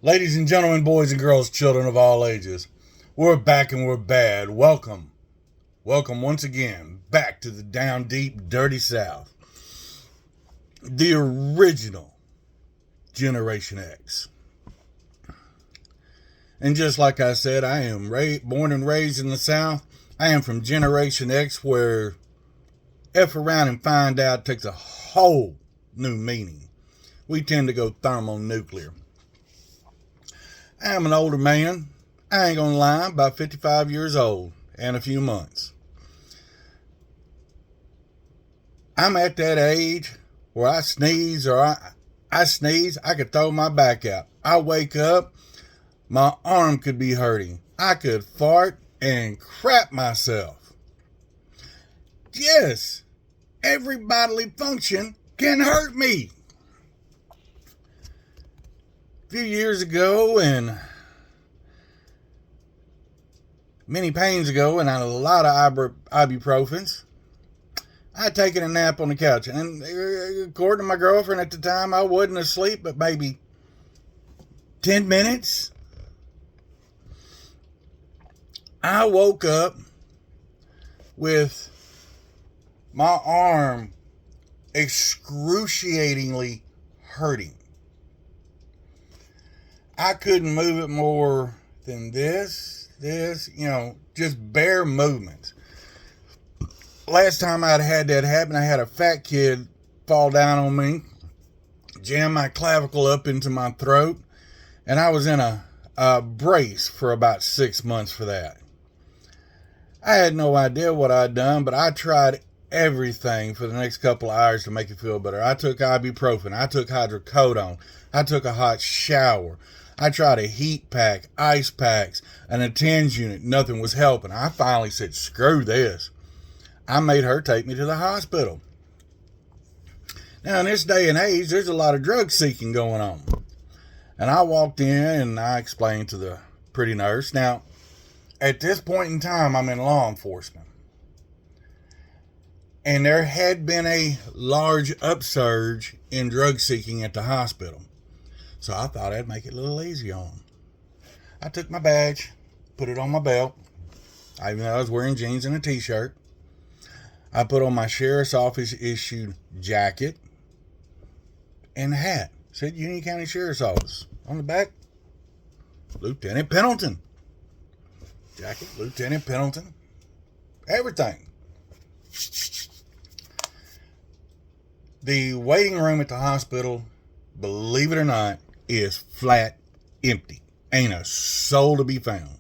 Ladies and gentlemen, boys and girls, children of all ages, we're back and we're bad. Welcome once again back to the down deep, dirty South. The original Generation X. And just like I said, I am born and raised in the South. I am from Generation X, where F around and find out takes a whole new meaning. We tend to go thermonuclear. I am an older man. I ain't gonna lie, about 55 years old and a few months. I'm at that age where I sneeze or I sneeze, I could throw my back out. I wake up, my arm could be hurting. I could fart and crap myself. Yes, every bodily function can hurt me. A few years ago and many pains ago, and I had a lot of ibuprofens, I had taken a nap on the couch. And according to my girlfriend at the time, I wasn't asleep, but maybe 10 minutes. I woke up with my arm excruciatingly hurting. I couldn't move it more than this, just bare movements. Last time I'd had that happen, I had a fat kid fall down on me, jam my clavicle up into my throat, and I was in a brace for about 6 months for that. I had no idea what I'd done, but I tried everything for the next couple of hours to make it feel better. I took ibuprofen, I took hydrocodone, I took a hot shower, I tried a heat pack, ice packs, and a TENS unit. Nothing was helping. I finally said, screw this. I made her take me to the hospital. Now, in this day and age, there's a lot of drug seeking going on. And I walked in and I explained to the pretty nurse. Now, at this point in time, I'm in law enforcement. And there had been a large upsurge in drug seeking at the hospital. So I thought I'd make it a little easy on them. I took my badge, put it on my belt. Even though I was wearing jeans and a t-shirt. I put on my sheriff's office issued jacket and hat. It said Union County Sheriff's Office. On the back, Lieutenant Pendleton. Jacket, Lieutenant Pendleton. Everything. The waiting room at the hospital, believe it or not, is flat empty. Ain't a soul to be found.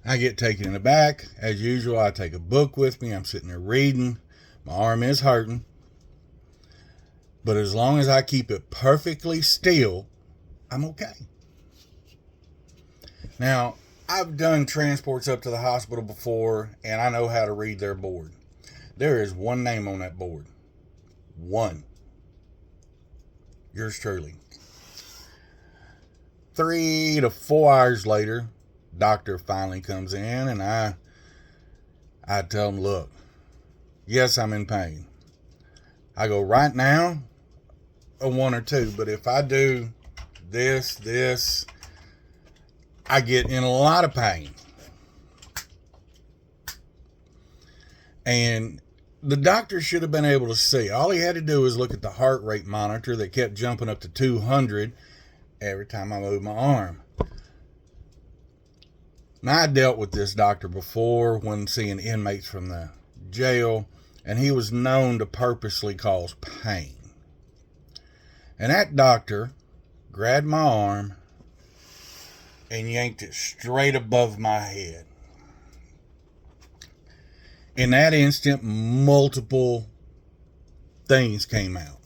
I get taken in the back. As usual, I take a book with me. I'm sitting there reading. My arm is hurting. But as long as I keep it perfectly still, I'm okay. Now, I've done transports up to the hospital before, and I know how to read their board. There is one name on that board. One. Yours truly. 3 to 4 hours later, doctor finally comes in, and I tell him, look, yes, I'm in pain. I go, right now, a 1 or 2, but if I do this, I get in a lot of pain. And the doctor should have been able to see. All he had to do was look at the heart rate monitor that kept jumping up to 200 every time I moved my arm. Now, I dealt with this doctor before when seeing inmates from the jail, and he was known to purposely cause pain. And that doctor grabbed my arm and yanked it straight above my head. In that instant, multiple things came out.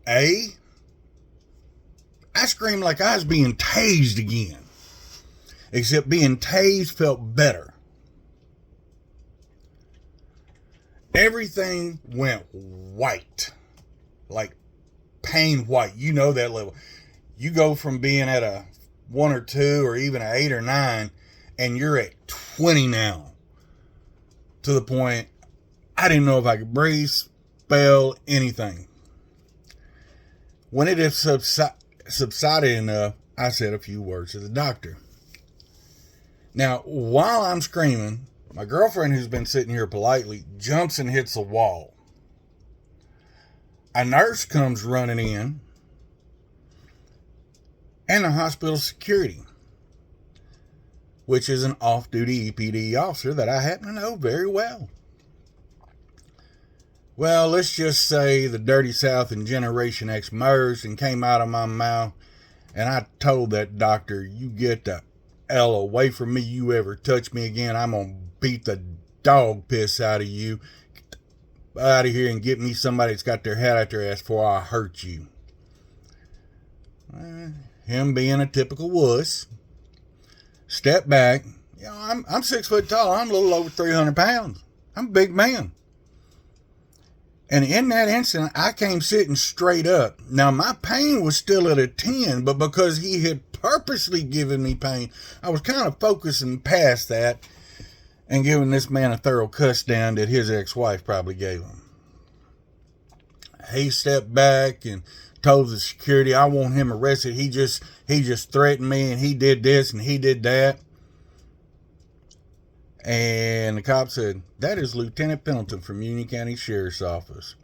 I screamed like I was being tased again. Except being tased felt better. Everything went white. Like pain white. You know that level. You go from being at a 1 or 2 or even an 8 or 9, and you're at 20 now. To the point I didn't know if I could breathe, spell, anything. When it had subsided enough, I said a few words to the doctor. Now, while I'm screaming, my girlfriend, who's been sitting here politely, jumps and hits the wall. A nurse comes running in, and the hospital security, which is an off-duty EPD officer that I happen to know very well. Well, let's just say the Dirty South and Generation X merged and came out of my mouth, and I told that doctor, you get the hell away from me. You ever touch me again, I'm going to beat the dog piss out of you. Get out of here and get me somebody that's got their hat out their ass before I hurt you. Him being a typical wuss, step back. You know, I'm 6 foot tall. I'm a little over 300 pounds. I'm a big man. And in that instant, I came sitting straight up. Now, my pain was still at a 10, but because he had purposely given me pain, I was kind of focusing past that and giving this man a thorough cuss down that his ex-wife probably gave him. He stepped back and told the security, I want him arrested. He just threatened me, and he did this and he did that. And the cop said, that is Lieutenant Pendleton from Union County Sheriff's Office.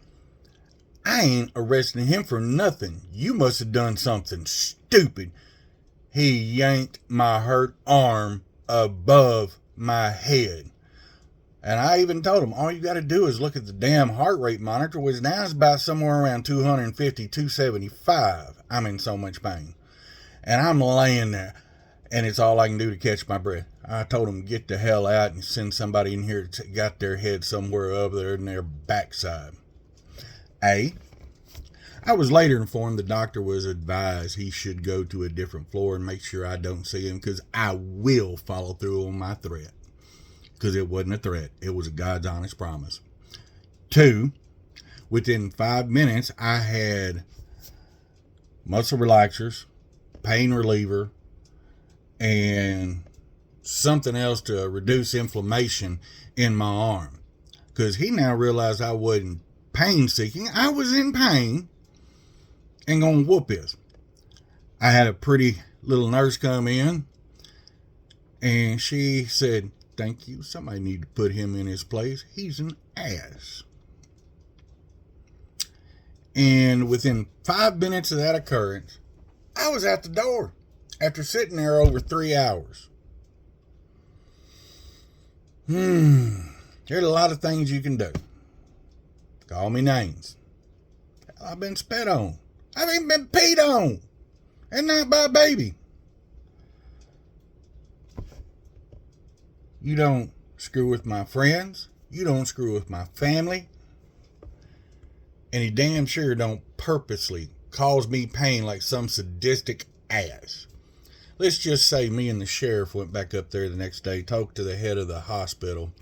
I ain't arresting him for nothing. You must have done something stupid. He yanked my hurt arm above my head. And I even told him, all you got to do is look at the damn heart rate monitor, which now is about somewhere around 250, 275. I'm in so much pain. And I'm laying there, and it's all I can do to catch my breath. I told him, get the hell out and send somebody in here that got their head somewhere over there in their backside. I was later informed the doctor was advised he should go to a different floor and make sure I don't see him, because I will follow through on my threat. Because it wasn't a threat. It was a God's honest promise. 2, within 5 minutes, I had muscle relaxers, pain reliever, and something else to reduce inflammation in my arm. Because he now realized I wasn't pain seeking. I was in pain and going to whoop his. I had a pretty little nurse come in, and she said, thank you. Somebody need to put him in his place. He's an ass. And within 5 minutes of that occurrence, I was at the door after sitting there over 3 hours. There's a lot of things you can do. Call me names. I've been spit on. I've even been peed on. And not by a baby. You don't screw with my friends. You don't screw with my family. And you damn sure don't purposely cause me pain like some sadistic ass. Let's just say me and the sheriff went back up there the next day, talked to the head of the hospital,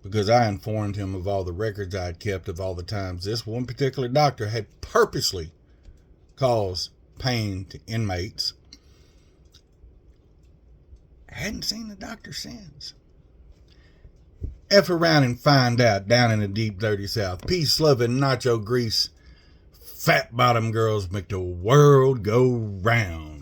because I informed him of all the records I'd kept of all the times this one particular doctor had purposely caused pain to inmates. I hadn't seen the doctor since. F around and find out down in the deep dirty South. Peace-loving, nacho grease, fat bottom girls make the world go round.